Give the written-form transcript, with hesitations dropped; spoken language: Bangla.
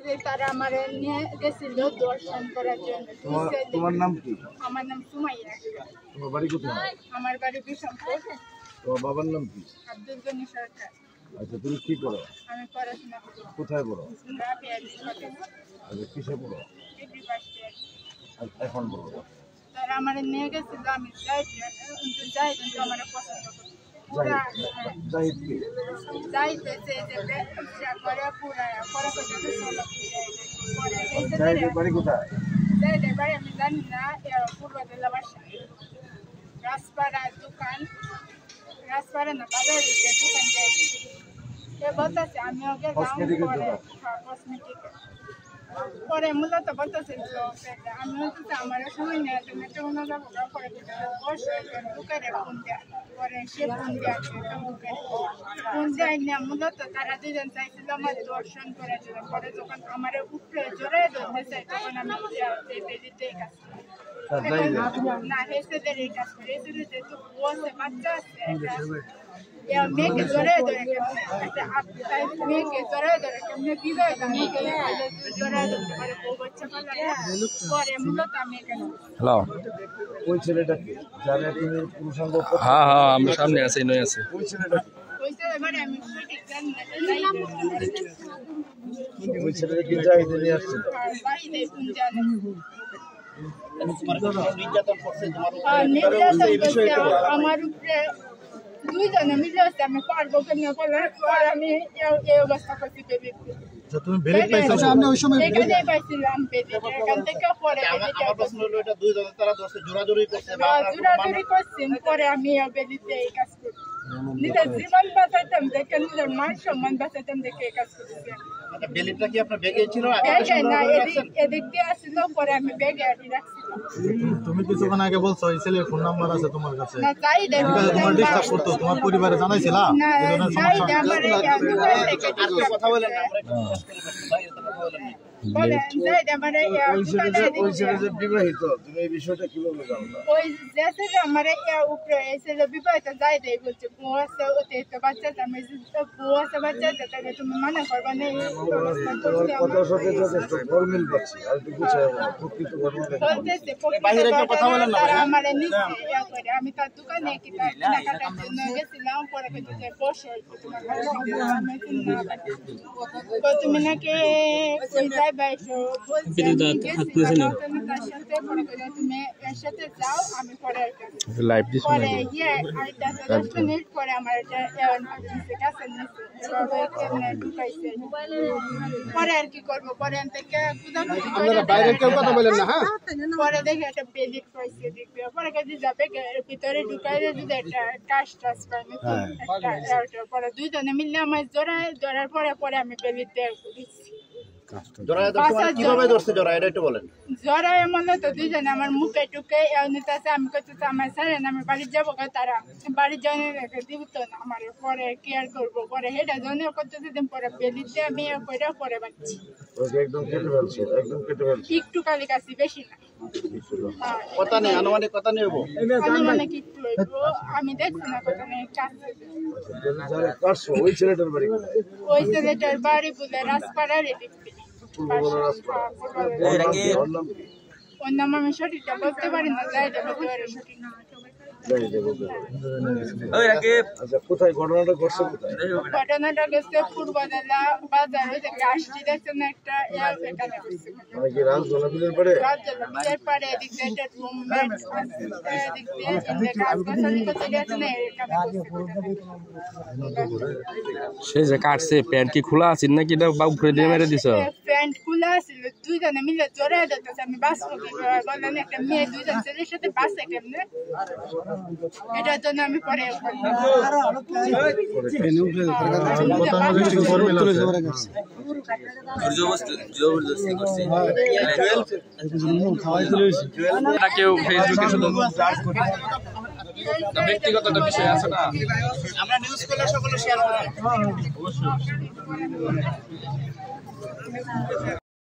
তারা আমার নিয়ে গেছিল দর্শন করার জন্য। তোমার নাম কি? আমার নাম সুমাইয়া। তোমার বাড়ি কোথায়? আমার বাড়ি বিশমপুর। তোমার বাবার নাম কি? আব্দুল গনি সরকার। আচ্ছা, তুমি কি করো? আমি পড়াশোনা করি। কোথায় পড়ো? রাবিয়া কলেজ। আচ্ছা, কিসে পড়ো? Degree first year. এখন বলো। তারা আমার নিয়ে গেছিল, আমি যাই কিন্তু আমার পছন্দ করি। জাহিদ কি? জাহিদের বাড়ি কোথায়? আমি জানি না। পূর্ব জেলা বাসা রাজপাড়া দোকান, রাজপাড়া না বাজার দোকান বলতেছে আমি ওকে কসমেটিক পরে মূলত বলতেছে আমি বলতেছে আমার সময় নেই, তুমি একটা অন্য যাবো পরে ঢুকারে ফোন দেয়। পরে সে ফোন দেয় ফোন দেয় না, মূলত তারা দুজন চাইছিল আমার দর্শন করার জন্য। পরে যখন আমার উপরে জোরে ধরতে চাই তখন আমি বেরিতে কাজ না হেসেদের এই কাজ করি। হেসেদের যেহেতু বসে বাচ্চা আছে মেয়েকে জোরে ধরে মেয়েকে জোরে ধরে কেমনি বিবাহ জোরে ধরতে পারে বউ বাচ্চা পরে মূলত আমি এখানে। হ্যালো, ওই ছেলেটাকে যারা তুমি পুরুষাঙ্গ? হ্যাঁ হ্যাঁ, আমি সামনে আছি, নয় আছে। ওই ছেলেটাকে আমি জানি না। ওই ছেলেটাকে জাহিদে নিয়ে আসছিল। আমার উপরে দুইজনে মিলে আসছে, আমি পারবো কেন বলে আমি এই অবস্থা করছি। তুমি বেরিয়ে পাইছো? আমি ওই সময় এখানে পাইছিলাম এখান থেকে পরে আমার প্রশ্ন হলো এটা দুইজনে তারা দোষে জোরাজুরি করছে বা জোরাজুরি করছেন। পরে আমি বেরিতে এই কাজ করছি, নিজের জীবন বাঁচাইতাম দেখে, নিজের মান সম্মান বাঁচাইতাম দেখে এই কাজ করছি। আচ্ছা, বেলিটা কি আপনার ব্যাগে ছিল? না, এদিক দিয়ে আসছিল, পরে আমি ব্যাগে আটি রাখছিলাম। তুমি কিছুক্ষণ আগে বলছো এই ছেলের ফোন নাম্বার আছে তোমার কাছে, না তাই দেখো তোমার ডিস্টার্ব করতো, তোমার পরিবারে জানাইছিলা? না তাই আমার দোকান থেকে কথা বলেন না, বলেন যাই আমার ওই ছেলে যে বিবাহিত, তুমি এই বিষয়টা কিভাবে জানলা? ওই যে আমার উপরে এসে বিবাহিত যাই দেয় বলছে বউ আছে, ওতে তো বাচ্চা আমি বউ আছে বাচ্চা তাহলে তুমি মানা করবা না। কথার সাথে যথেষ্ট ফর্মেল পাচ্ছি, আর একটু গুছায় বলো, প্রকৃত ঘটনা আমার নিচে আমি তার দোকানে কেনাকাটার জন্য গেছিলাম। পরে বসে তুমি নাকি তুমি এর সাথে যাও, আমি পরে পরে পরে আমার পরে আর কি করবো। পরে থেকে পরে দেখে একটা বেলিট পাইছে, দেখবে পরে কাজে যাবে ভিতরে ঢুকাইলে যদি একটা কাজ টাচ পাইনি। পরে দুইজনে মিললে আমার জোড়ার পরে পরে আমি বেলিট দেওয়া করেছি। জড়াই মনে তো দুইজনে আমার মুখে টুকে নিতেছে, আমি করতেছি আমার স্যার আমি বাড়ি যাবো, তারা বাড়ির জন্য দিত না আমার। পরে কেয়ার করবো, পরে হেটা জন্য করতেছে দিন পরে বেলিতে আমি করে পরে বাচ্ছি একটু কালি কাছি, বেশি না। আনুমানিক একটু আমি দেখছি না কত নেই। ওই ছেলেটার বাড়ি বলে রাজপাড়ার এদিক থেকে। ওর নাম আমি সঠিকটা বলতে পারি না, যাই বলতে পারি সঠিক না। আচ্ছা, কোথায় ঘটনাটা ঘটছে? ঘটনাটা গেছে পূর্ব জেলা বাজার, ওই যে গাছটি দেখছেন একটা এখানে রাজজলাবিলের পারে পারে এদিক দিয়ে একটা রুম এদিক দিয়ে গাছ-গাছালি করতে গেছে না এখানে। সে যে কাটছে প্যান্ট কি খোলা আছে নাকি বা উপরে দিয়ে মেরে দিছ? প্যান্ট খোলা ছিল, দুইজনে মিলে জোরে ধরতেছে। আমি বাঁচবো কি বললেন, একটা মেয়ে দুইজন ছেলের সাথে বাঁচে কেমনে, এটার জন্য আমি পরে কেউ ফেসবুকে শুধু ব্যক্তিগত একটা বিষয় আছে না, আমরা নিউজ করলে সকলে শেয়ার করি।